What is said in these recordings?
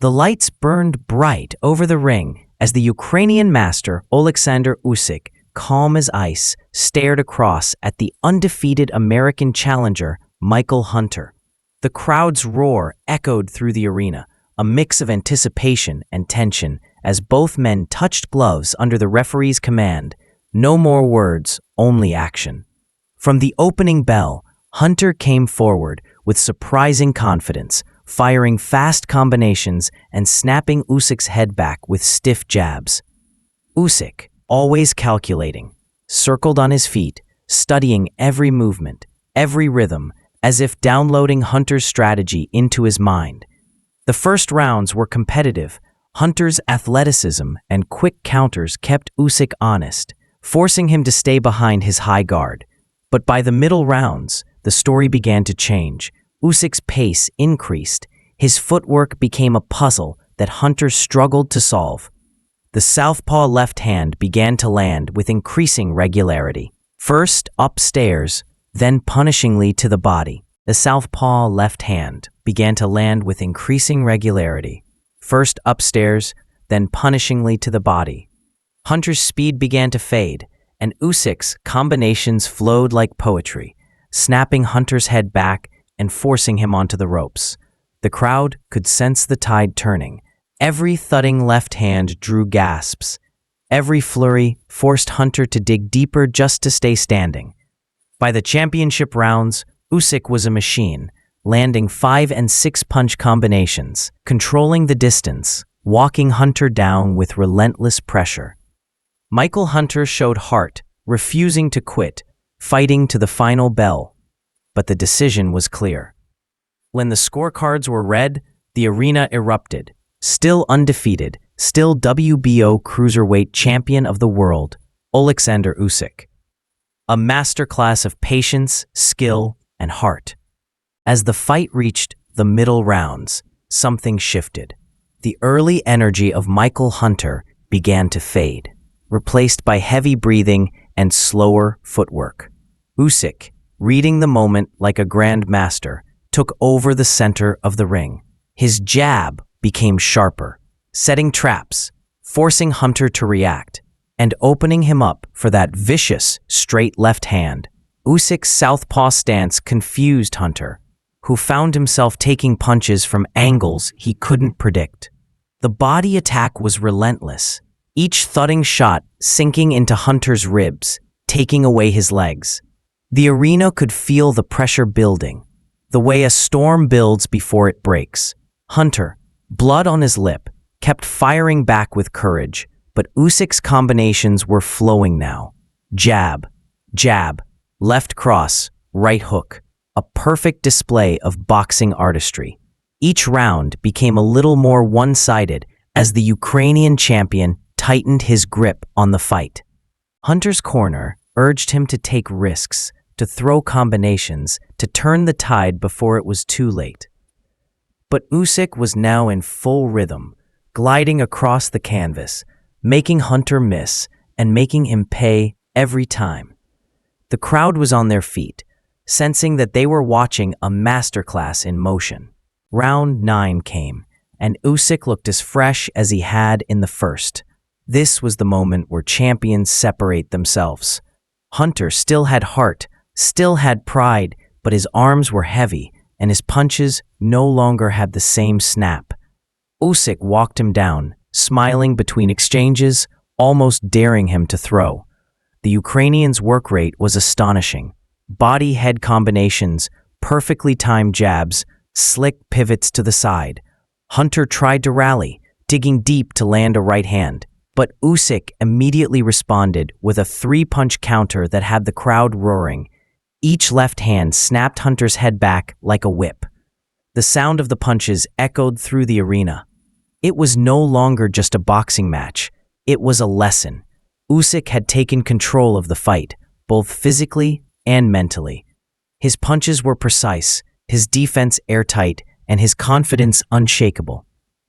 The lights burned bright over the ring as the Ukrainian master Oleksandr Usyk, calm as ice, stared across at the undefeated American challenger Michael Hunter. The crowd's roar echoed through the arena, a mix of anticipation and tension as both men touched gloves under the referee's command. No more words, only action. From the opening bell, Hunter came forward with surprising confidence, firing fast combinations and snapping Usyk's head back with stiff jabs. Usyk, always calculating, circled on his feet, studying every movement, every rhythm, as if downloading Hunter's strategy into his mind. The first rounds were competitive. Hunter's athleticism and quick counters kept Usyk honest, forcing him to stay behind his high guard. But by the middle rounds, the story began to change. Usyk's pace increased. His footwork became a puzzle that Hunter struggled to solve. The southpaw left hand began to land with increasing regularity. First upstairs, then punishingly to the body. The southpaw left hand began to land with increasing regularity. First upstairs, then punishingly to the body. Hunter's speed began to fade, and Usyk's combinations flowed like poetry, snapping Hunter's head back and forcing him onto the ropes. The crowd could sense the tide turning. Every thudding left hand drew gasps. Every flurry forced Hunter to dig deeper just to stay standing. By the championship rounds, Usyk was a machine, landing 5 and 6 punch combinations, controlling the distance, walking Hunter down with relentless pressure. Michael Hunter showed heart, refusing to quit, fighting to the final bell. But the decision was clear. When the scorecards were read, the arena erupted. Still undefeated, still WBO cruiserweight champion of the world, Oleksandr Usyk. A masterclass of patience, skill, and heart. As the fight reached the middle rounds, something shifted. The early energy of Michael Hunter began to fade, replaced by heavy breathing and slower footwork. Usyk, reading the moment like a grand master, took over the center of the ring. His jab became sharper, setting traps, forcing Hunter to react, and opening him up for that vicious, straight left hand. Usyk's southpaw stance confused Hunter, who found himself taking punches from angles he couldn't predict. The body attack was relentless, each thudding shot sinking into Hunter's ribs, taking away his legs. The arena could feel the pressure building, the way a storm builds before it breaks. Hunter, blood on his lip, kept firing back with courage, but Usyk's combinations were flowing now. Jab, jab, left cross, right hook, a perfect display of boxing artistry. Each round became a little more one-sided as the Ukrainian champion tightened his grip on the fight. Hunter's corner urged him to take risks, to throw combinations, to turn the tide before it was too late. But Usyk was now in full rhythm, gliding across the canvas, making Hunter miss and making him pay every time. The crowd was on their feet, sensing that they were watching a masterclass in motion. Round 9 came, and Usyk looked as fresh as he had in the first. This was the moment where champions separate themselves. Hunter still had heart, still had pride, but his arms were heavy, and his punches no longer had the same snap. Usyk walked him down, smiling between exchanges, almost daring him to throw. The Ukrainian's work rate was astonishing. Body-head combinations, perfectly timed jabs, slick pivots to the side. Hunter tried to rally, digging deep to land a right hand, but Usyk immediately responded with a 3-punch counter that had the crowd roaring. Each left hand snapped Hunter's head back like a whip. The sound of the punches echoed through the arena. It was no longer just a boxing match. It was a lesson. Usyk had taken control of the fight, both physically and mentally. His punches were precise, his defense airtight, and his confidence unshakable.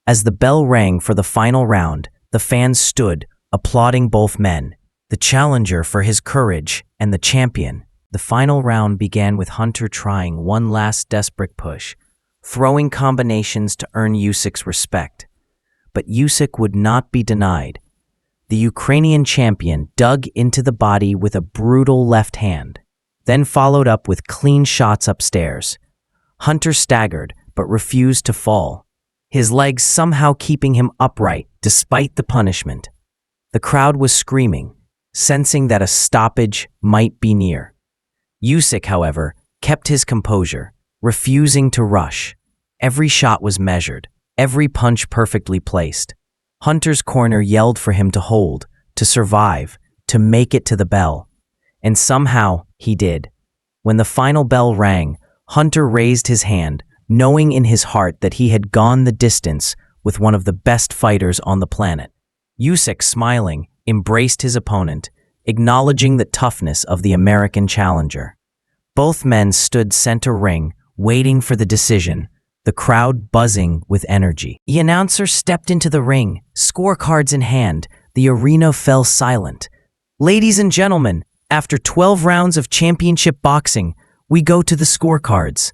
As the bell rang for the final round, the fans stood, applauding both men, the challenger for his courage and the champion. The final round began with Hunter trying one last desperate push. throwing combinations to earn Usyk's respect. But Usyk would not be denied. The Ukrainian champion dug into the body with a brutal left hand, then followed up with clean shots upstairs. Hunter staggered, but refused to fall, his legs somehow keeping him upright despite the punishment. The crowd was screaming, sensing that a stoppage might be near. Usyk, however, kept his composure, refusing to rush. Every shot was measured, every punch perfectly placed. Hunter's corner yelled for him to hold, to survive, to make it to the bell. And somehow he did. When the final bell rang, Hunter raised his hand, knowing in his heart that he had gone the distance with one of the best fighters on the planet. Usyk, smiling, embraced his opponent, acknowledging the toughness of the American challenger. Both men stood center ring, waiting for the decision, the crowd buzzing with energy. The announcer stepped into the ring, scorecards in hand. The arena fell silent. Ladies and gentlemen, after 12 rounds of championship boxing, we go to the scorecards.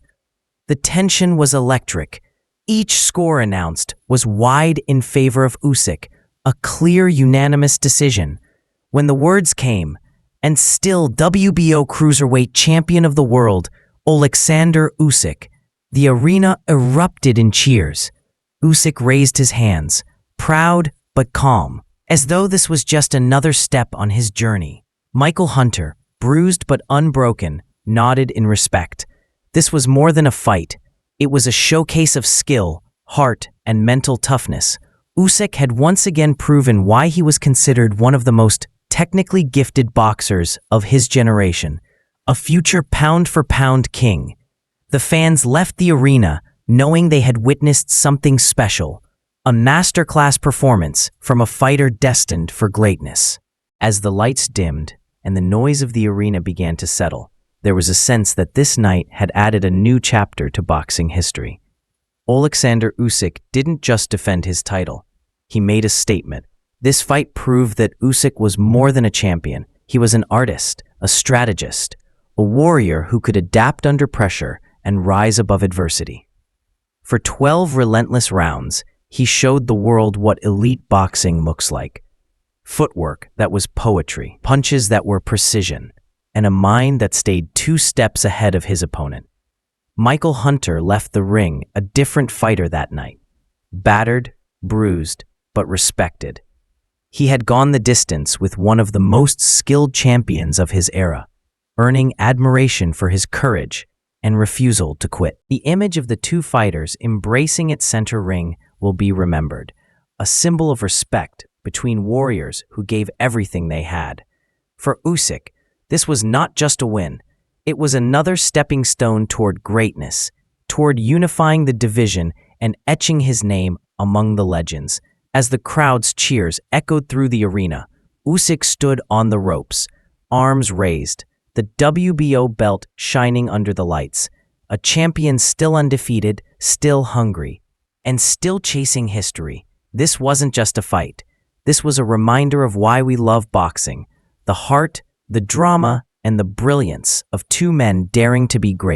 The tension was electric. Each score announced was wide in favor of Usyk, a clear unanimous decision. When the words came, and still WBO cruiserweight champion of the world, Oleksandr Usyk, the arena erupted in cheers. Usyk raised his hands, proud but calm, as though this was just another step on his journey. Michael Hunter, bruised but unbroken, nodded in respect. This was more than a fight. It was a showcase of skill, heart, and mental toughness. Usyk had once again proven why he was considered one of the most technically gifted boxers of his generation, a future pound-for-pound king. The fans left the arena knowing they had witnessed something special, a masterclass performance from a fighter destined for greatness. As the lights dimmed and the noise of the arena began to settle, there was a sense that this night had added a new chapter to boxing history. Oleksandr Usyk didn't just defend his title. He made a statement. This fight proved that Usyk was more than a champion. He was an artist, a strategist, a warrior who could adapt under pressure and rise above adversity. For 12 relentless rounds, he showed the world what elite boxing looks like. Footwork that was poetry, punches that were precision, and a mind that stayed 2 steps ahead of his opponent. Michael Hunter left the ring a different fighter that night. Battered, bruised, but respected. He had gone the distance with one of the most skilled champions of his era, earning admiration for his courage and refusal to quit. The image of the 2 fighters embracing its center ring will be remembered, a symbol of respect between warriors who gave everything they had. For Usyk, this was not just a win. It was another stepping stone toward greatness, toward unifying the division and etching his name among the legends. As the crowd's cheers echoed through the arena, Usyk stood on the ropes, arms raised, the WBO belt shining under the lights, a champion still undefeated, still hungry, and still chasing history. This wasn't just a fight. This was a reminder of why we love boxing, the heart, the drama, and the brilliance of 2 men daring to be great.